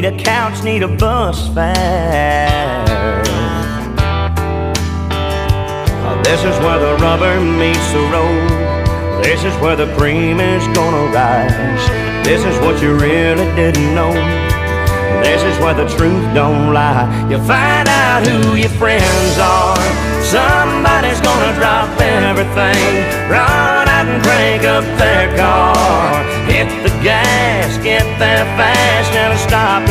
A couch, need a bus fare. This is where the rubber meets the road. This is where the cream is gonna rise. This is what you really didn't know. This is where the truth don't lie. You find out who your friends are. Somebody's gonna drop everything, run out and crank up their car. Hit the gas, get there fast, and stop